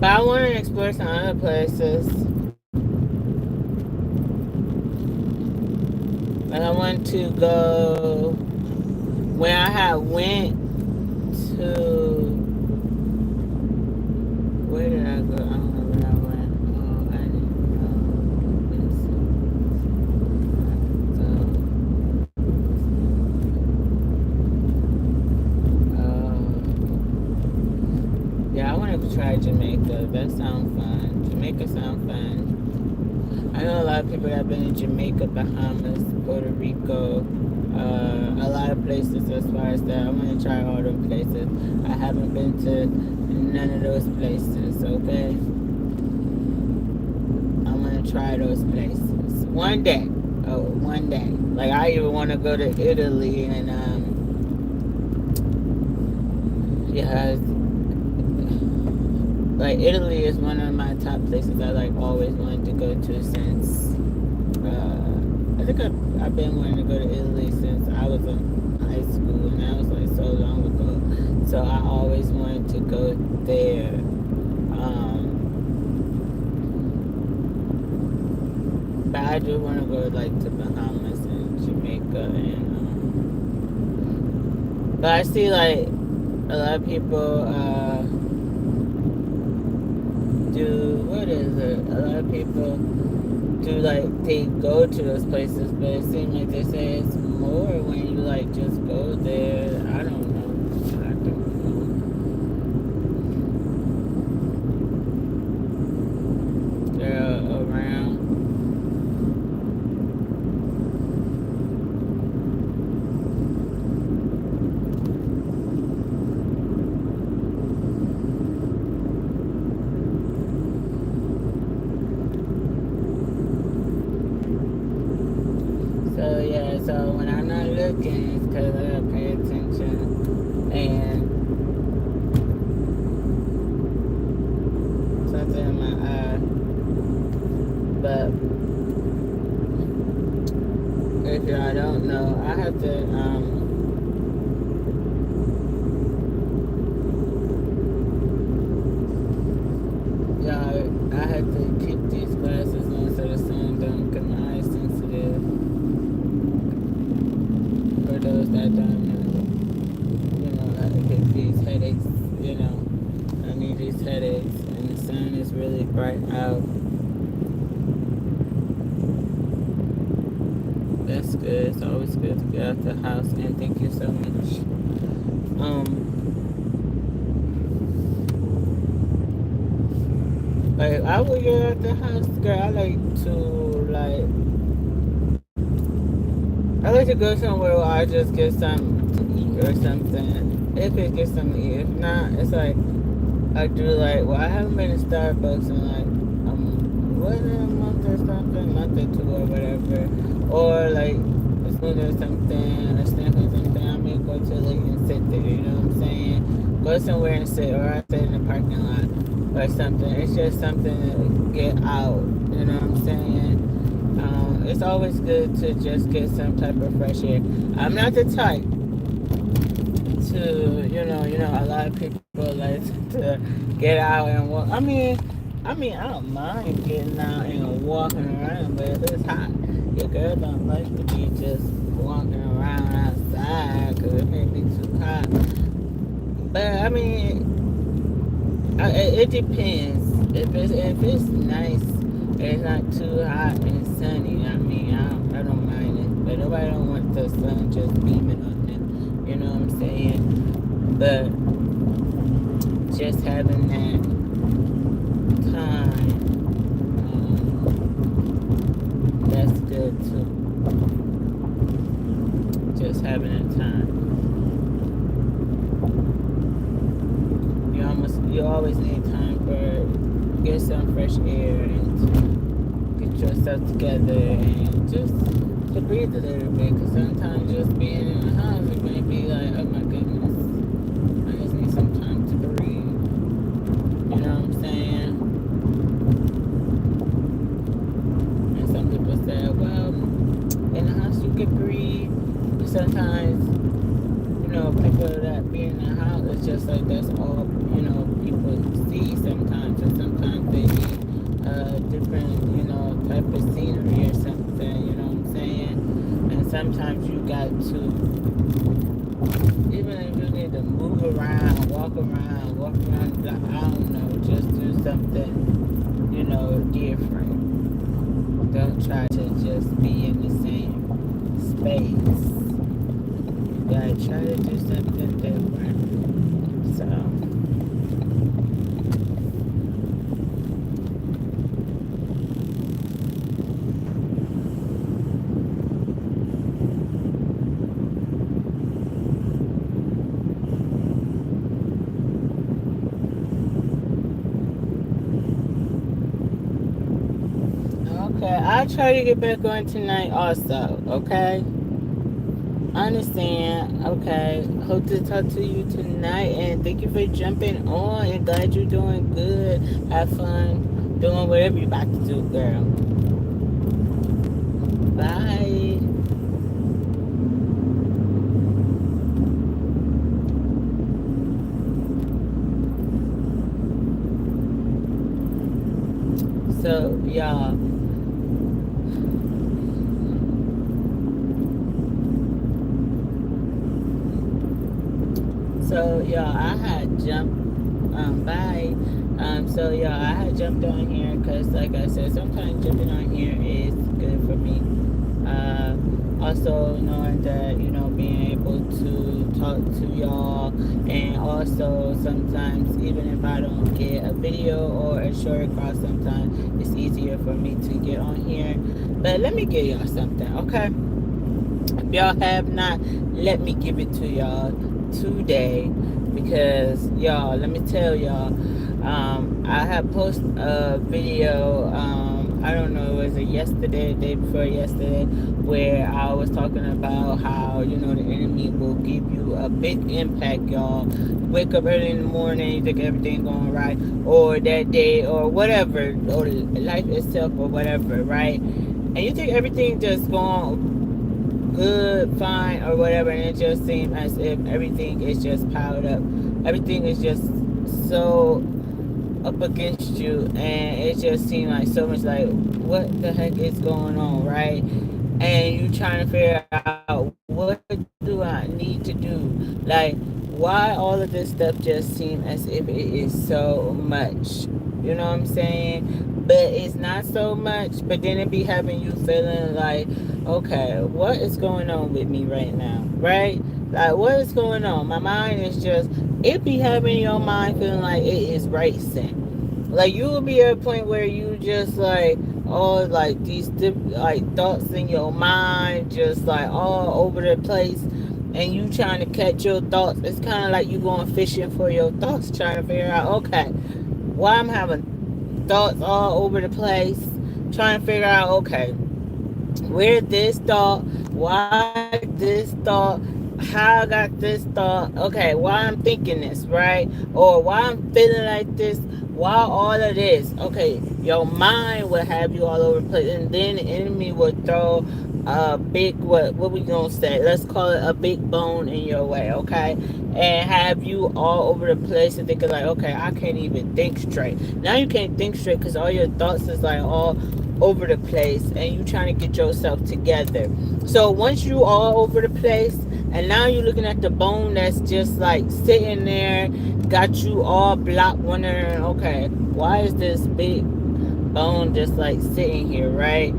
But I want to explore some other places. Like I want to go when I had went to where did I go? I don't know where I went. Oh, I didn't know. Yeah, I want to try Jamaica. That sounds fun. Jamaica sounds fun. I know a lot of people that have been in Jamaica, Bahamas, Puerto Rico, a lot of places as far as that. I want to try all those places. I haven't been to none of those places, okay? I want to try those places. One day. Oh, one day. Like, I even want to go to Italy and, yeah, like Italy is one of my top places I like always wanted to go to since I think I've been wanting to go to Italy since I was in high school, and that was like so long ago. So I always wanted to go there. But I do want to go like to Bahamas and Jamaica, and but I see like a lot of people do what is it? A lot of people do like they go to those places, but it seems like they say it's more when you like just go there. I don't know. I don't know. They're around. So yeah, so when I'm not looking, it's because I gotta pay attention and something in my eye. But if y'all don't know, I have to y'all, I have to keep these glasses on so the sun don't get my eyes sensitive. For those that don't know, I get these headaches, I need these headaches, and the sun is really bright out. That's good. It's always good to get out the house, and thank you so much. Like I would get out the house, girl. I like to go somewhere where I just get something to eat or something. If it gets something to eat, if not, it's like I do like. Well, I haven't been to Starbucks in like what, a month or something, month or two or whatever, or like a spoon or something, a snack or something. I may go to like and sit there. You know what I'm saying? Go somewhere and sit, or I sit in the parking lot or something. It's just something to get out. You know what I'm saying? It's always good to just get some type of fresh air. I'm not the type to, a lot of people like to get out and walk. I don't mind getting out and walking around, but if it's hot, your girl don't like to be just walking around outside because it may be too hot. But it depends. If it's nice, it's not too hot and sunny. I don't mind it. But nobody don't want the sun just beaming on them. You know what I'm saying? But just having that time, that's good too. Just having that time. You always need time for get some fresh air and get yourself together and just to breathe a little bit. Because sometimes just being in the house, it may be like, oh my goodness, I just need some time to breathe. You know what I'm saying? And some people say, well, in the house you can breathe. But sometimes, people that be in the house, it's just like that's all, people see sometimes. And different, type of scenery or something, you know what I'm saying? And sometimes you got to, even if you need to move around, walk around the block, I don't know, just do something, different. Don't try to just be in the same space. You gotta try to do something different. So, okay, I'll try to get back on tonight also, okay? I understand. Okay. Hope to talk to you tonight and thank you for jumping on and glad you're doing good. Have fun doing whatever you're about to do, girl. Bye. So, y'all, I had jumped. Bye. I had jumped on here because, like I said, sometimes jumping on here is good for me. Also knowing that, being able to talk to y'all, and also sometimes even if I don't get a video or a short across, sometimes it's easier for me to get on here. But let me give y'all something, okay? If y'all have not, let me give it to y'all today, because y'all, let me tell y'all, I have posted a video, I don't know, was it yesterday, the day before yesterday, where I was talking about how, the enemy will give you a big impact, y'all. Wake up early in the morning, you think everything going right, or that day, or whatever, or life itself, or whatever, right? And you think everything just going good, fine, or whatever, and it just seems as if everything is just piled up. Everything is just so up against you, and it just seems like so much like, what the heck is going on, right? And you trying to figure out, what do I need to do? Like, why all of this stuff just seems as if it is so much? You know what I'm saying? But it's not so much, but then it be having you feeling like, okay, what is going on with me right now, right? Like, what is going on? My mind is just, it be having your mind feeling like it is racing. Like, you will be at a point where you just like, all like these like thoughts in your mind, just like all over the place, and you trying to catch your thoughts. It's kind of like you going fishing for your thoughts, trying to figure out, okay, why I'm having thoughts all over the place, trying to figure out, okay, where this thought, why this thought, how I got this thought, okay, why I'm thinking this, right? Or why I'm feeling like this, why all of this. Okay, your mind will have you all over the place, and then the enemy will throw a big, what we gonna say? Let's call it a big bone in your way, okay? And have you all over the place and thinking like, okay, I can't even think straight. Now you can't think straight because all your thoughts is like all over the place, and you trying to get yourself together. So once you all over the place, and now you're looking at the bone that's just like sitting there, got you all blocked, wondering, okay, why is this big bone just like sitting here, right?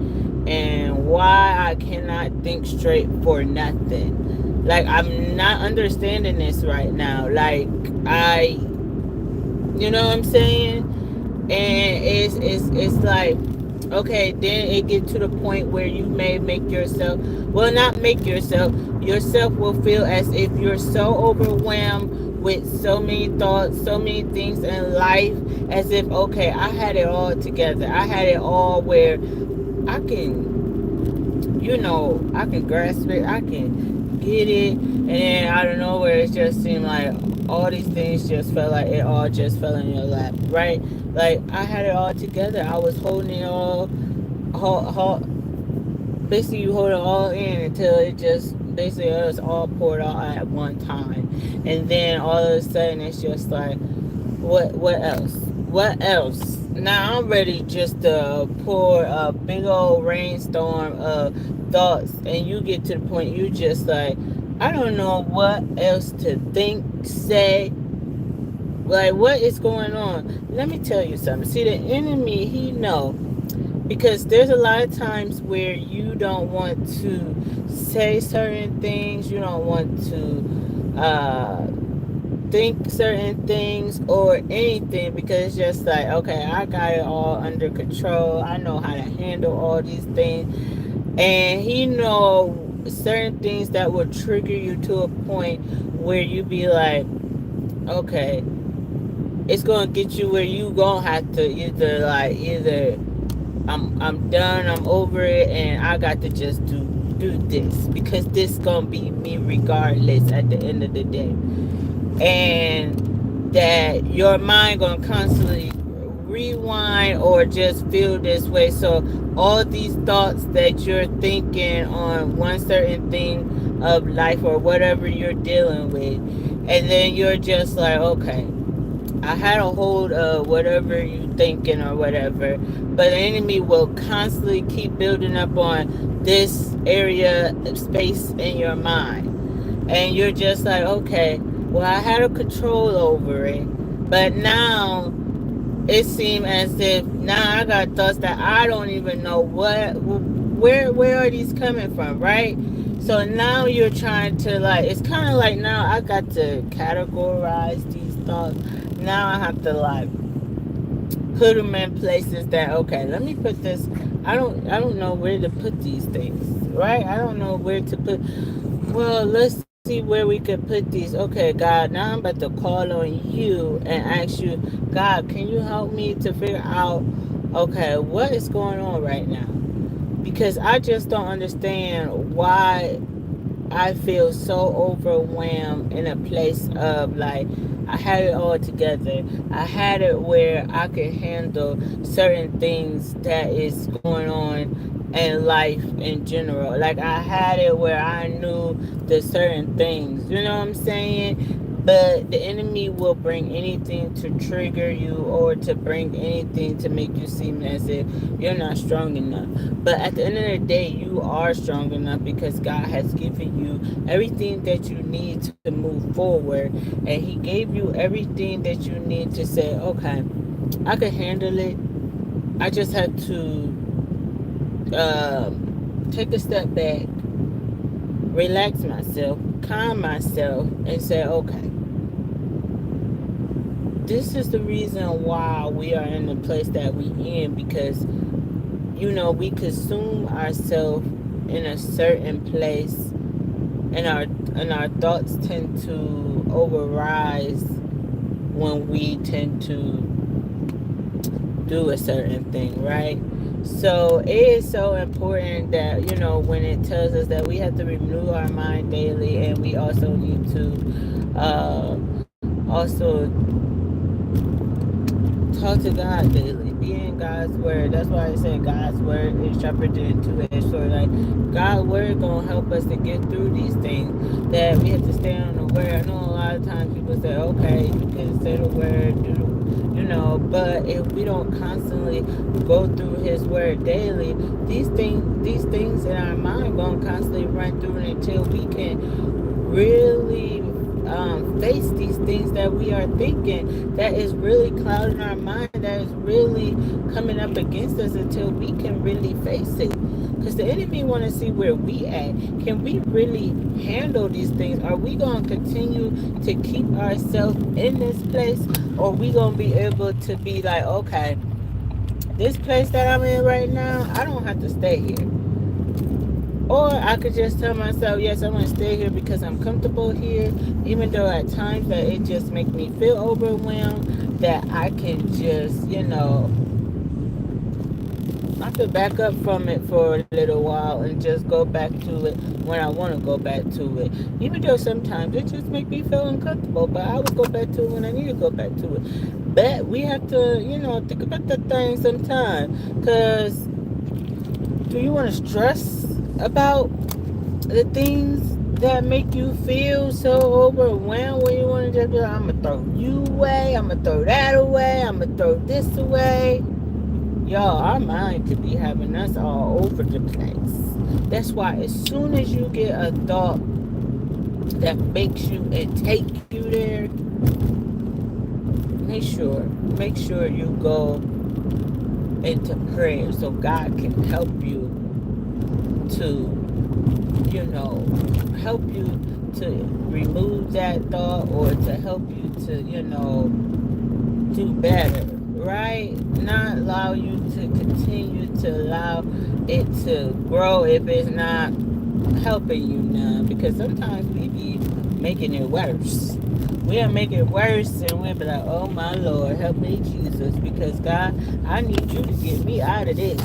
And why I cannot think straight for nothing. Like, I'm not understanding this right now. Like, you know what I'm saying? And it's like, okay, then it get to the point where you may make yourself, well, not make yourself will feel as if you're so overwhelmed with so many thoughts, so many things in life, as if, okay, I had it all together, I had it all where I can, I can grasp it, I can get it, and then out of nowhere it just seemed like all these things just felt like it all just fell in your lap, right? Like, I had it all together, I was holding it all, basically you hold it all in until it just basically it was all poured out at one time, and then all of a sudden it's just like, what else, Now I'm ready just to pour a big old rainstorm of thoughts, and you get to the point you just like, I don't know what else to think, say, like what is going on. Let me tell you something. See, the enemy, he know, because there's a lot of times where you don't want to say certain things, you don't want to think certain things or anything, because it's just like, okay, I got it all under control, I know how to handle all these things. And he know certain things that will trigger you to a point where you be like, okay, it's gonna get you where you gonna have to either I'm done, I'm over it, and I got to just do this, because this gonna be me regardless at the end of the day. And that your mind gonna constantly rewind or just feel this way. So all these thoughts that you're thinking on one certain thing of life or whatever you're dealing with, and then you're just like, okay, I had a hold of whatever you thinking or whatever, but the enemy will constantly keep building up on this area of space in your mind. And you're just like, okay, well, I had a control over it, but now it seems as if now I got thoughts that I don't even know where are these coming from, right? So now you're trying to, like, it's kind of like now I got to categorize these thoughts. Now I have to like put them in places that, okay, let me put this. I don't know where to put these things, right? I don't know where to put. Well, let's see where we could put these. Okay, God, now I'm about to call on you and ask you, God, can you help me to figure out, okay, what is going on right now? Because I just don't understand why I feel so overwhelmed in a place of like, I had it all together. I had it where I could handle certain things that is going on in life in general. Like I had it where I knew the certain things. You know what I'm saying? But the enemy will bring anything to trigger you or to bring anything to make you seem as if you're not strong enough. But at the end of the day, you are strong enough because God has given you everything that you need to move forward. And He gave you everything that you need to say, okay, I can handle it. I just have to take a step back, relax myself, calm myself, and say, okay, this is the reason why we are in the place that we in, because we consume ourselves in a certain place, and our thoughts tend to overrise when we tend to do a certain thing, right? So it is so important that when it tells us that we have to renew our mind daily, and we also need to also talk to God daily. Be in God's word. That's why I say God's word is sharper than two-edged sword. Like God's word gonna help us to get through these things. That we have to stay on the word. I know a lot of times people say, okay, you can say the word, but if we don't constantly go through His word daily, these things in our mind gonna constantly run through until we can really face these things that we are thinking, that is really clouding our mind, that is really coming up against us, until we can really face it. Because the enemy want to see where we at. Can we really handle these things? Are we going to continue to keep ourselves in this place, or are we going to be able to be like, okay, this place that I'm in right now, I don't have to stay here. Or I could just tell myself, yes, I'm going to stay here because I'm comfortable here, even though at times that it just makes me feel overwhelmed, that I can just, I could back up from it for a little while and just go back to it when I want to go back to it. Even though sometimes it just makes me feel uncomfortable, but I will go back to it when I need to go back to it. But we have to, think about that thing sometimes. Because do you want to stress about the things that make you feel so overwhelmed when you want to just be like, I'm gonna throw you away, I'm gonna throw that away, I'm gonna throw this away. Y'all, our mind could be having us all over the place. That's why as soon as you get a thought that makes you and take you there, make sure you go into prayer so God can help you to, help you to remove that thought or to help you to, do better, right? Not allow you to continue to allow it to grow if it's not helping you now. Because sometimes we be making it worse. We'll make it worse and we'll be like, oh my Lord, help me, Jesus. Because God, I need you to get me out of this.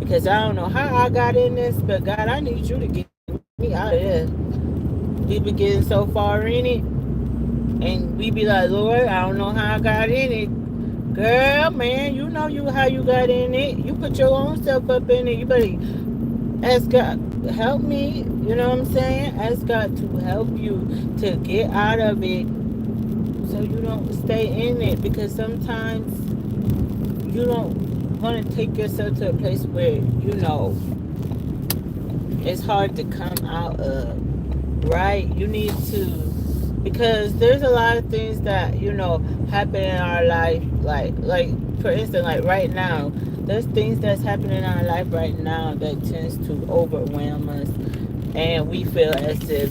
Because I don't know how I got in this, but God, I need you to get me out of this. We be getting so far in it, and we be like, Lord, I don't know how I got in it. Girl, man, you know how you got in it. You put your own self up in it. You better ask God, help me. You know what I'm saying? Ask God to help you to get out of it so you don't stay in it. Because sometimes you don't want to take yourself to a place where, it's hard to come out of, right? You need to, because there's a lot of things that, happen in our life, like for instance, like right now, there's things that's happening in our life right now that tends to overwhelm us, and we feel as if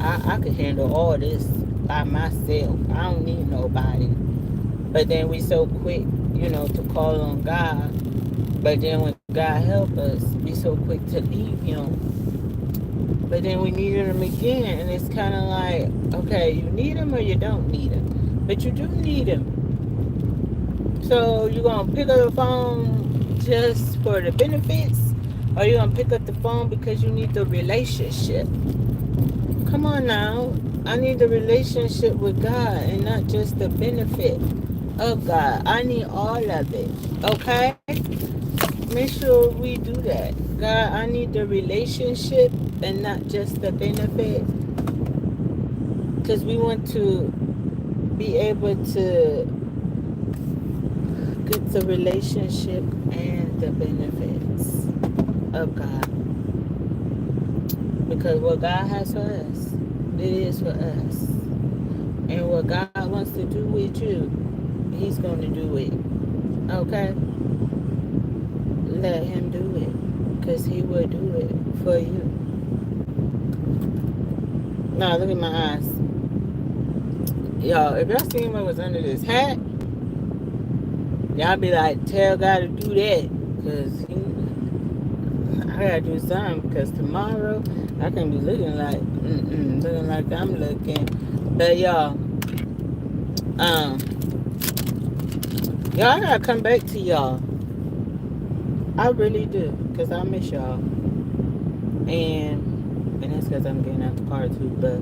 I could handle all this by myself. I don't need nobody. But then we so quick, to call on God. But then when God help us, we so quick to leave Him. But then we needed Him again, and it's kind of like, okay, you need Him or you don't need Him. But you do need Him. So you gonna pick up the phone just for the benefits, or you gonna pick up the phone because you need the relationship? Come on now. I need the relationship with God and not just the benefit of God. I need all of it. Okay? Make sure we do that. God, I need the relationship and not just the benefit. Because we want to be able to get the relationship and the benefits of God. Because what God has for us, it is for us. And what God wants to do with you, He's going to do it. Okay? Let Him do it. Because He will do it for you. Now, look at my eyes. Y'all, if y'all seen what was under this hat, y'all be like, tell God to do that. Because I got to do something. Because tomorrow, I can be looking like I'm looking. But y'all, I gotta come back to y'all. I really do, cause I miss y'all, and that's cause I'm getting out the car too. But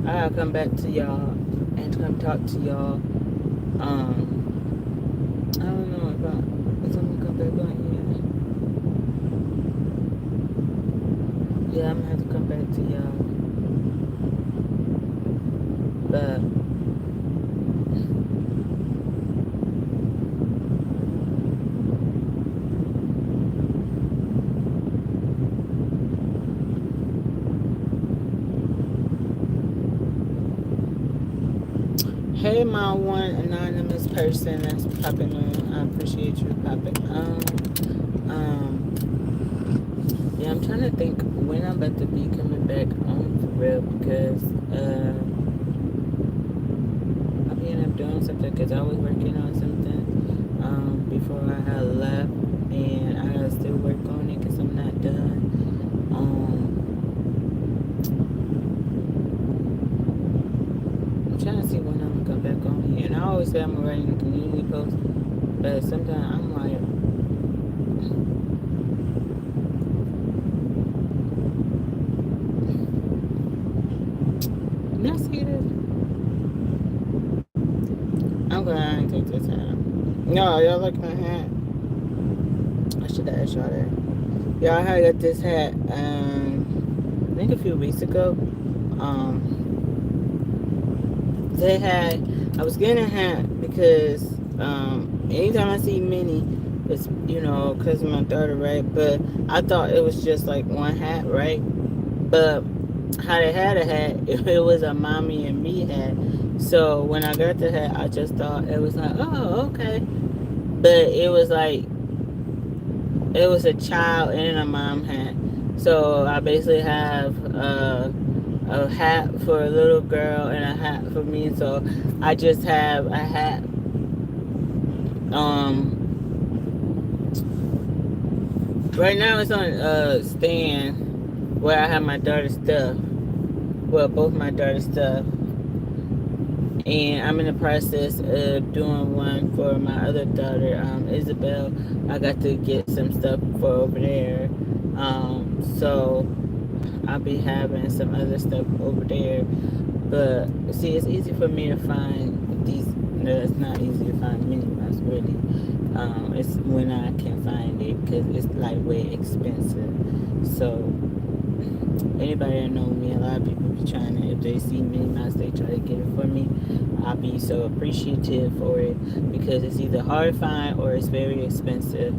I gotta come back to y'all and come talk to y'all. I don't know if I'm gonna come back on here. Yeah, I'm gonna have to come back to y'all, but. Hey, my one anonymous person that's popping on. I appreciate you popping on. Yeah, I'm trying to think when I'm about to be coming back on for real because I'll be end up doing something because I was working on something before I had left, and I gotta still work on it because I'm not done. I'm trying to see when I'm gonna come back on here, and I always say I'm writing a community post, but sometimes I'm like, can I see this? I'm gonna take this out. No, y'all like my hat. I should have asked y'all that. Y'all, I got this hat. think a few weeks ago. They had, I was getting a hat because anytime I see Minnie, it's, because of my daughter, right? But I thought it was just like one hat, right? But how they had a hat, it was a mommy and me hat. So when I got the hat, I just thought it was like, oh, okay. But it was like, it was a child and a mom hat. So I basically have a hat for a little girl and a hat for me. So I just have a hat. Right now it's on a stand where I have my daughter's stuff. Well, both my daughter's stuff. And I'm in the process of doing one for my other daughter, Isabel. I got to get some stuff for over there. So I'll be having some other stuff over there. But see, it's easy for me to find these. No, it's not easy to find Minnie Mouse, really. It's when I can find it because it's like way expensive. So anybody that know me, a lot of people be trying to, if they see Minnie Mouse, they try to get it for me. I'll be so appreciative for it because it's either hard to find or it's very expensive.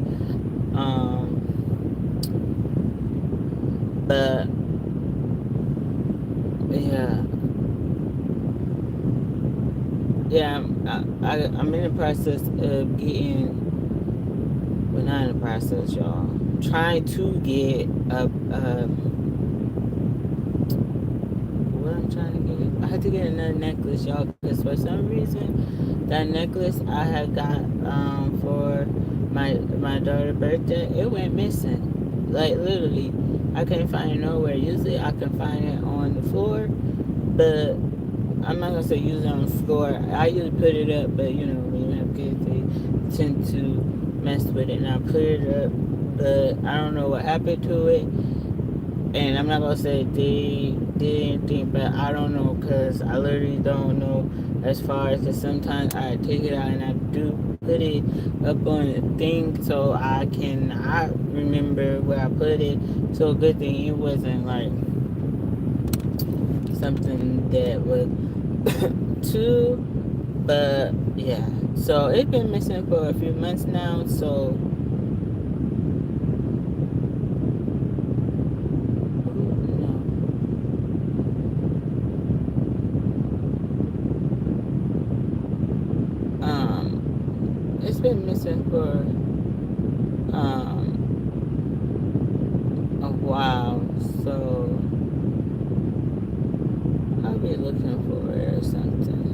But yeah, yeah, I'm in the process of getting. Well, not in the process, y'all. Trying to get a what I'm trying to get. I had to get another necklace, y'all, because for some reason, that necklace I had got for my daughter's birthday, it went missing. Like literally, I couldn't find it nowhere. Usually, I can find it on the floor, but I'm not gonna say use it on the floor. I usually put it up, but when you have kids, they tend to mess with it, and I put it up, but I don't know what happened to it. And I'm not gonna say they did anything, but I don't know because I literally don't know as far as, because sometimes I take it out and I do put it up on a thing so I can I remember where I put it. So a good thing it wasn't like something that was too, but yeah. So it's been missing for a few months now. So it's been missing for a while, so I'll be looking for it or something.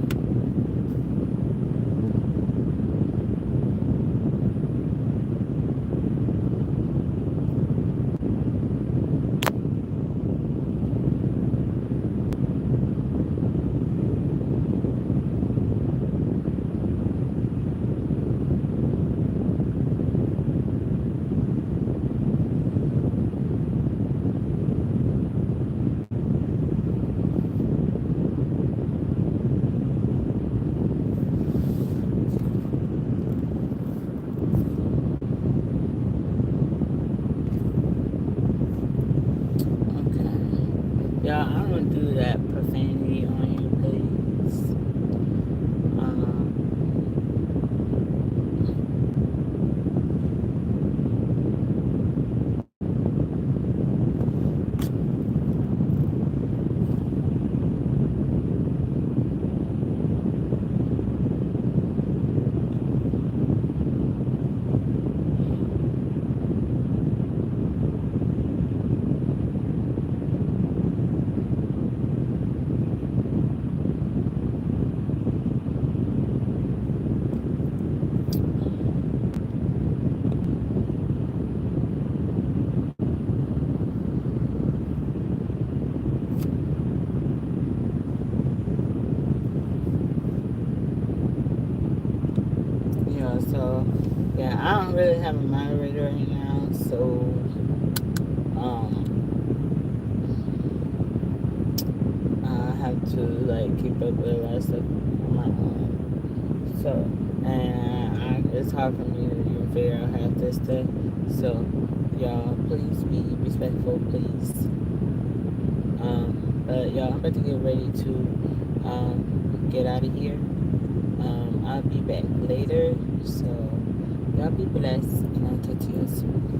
Y'all, I don't do that profanity on here, please. So yeah, I don't really have a moderator right now, so um I have to like keep up with a lot of stuff on my own. So and it's hard for me to even figure out half this stuff. So y'all, please be respectful, please. But y'all, I'm about to get ready to get out of here. I'll be back later. So y'all be blessed, and I'll talk to you soon.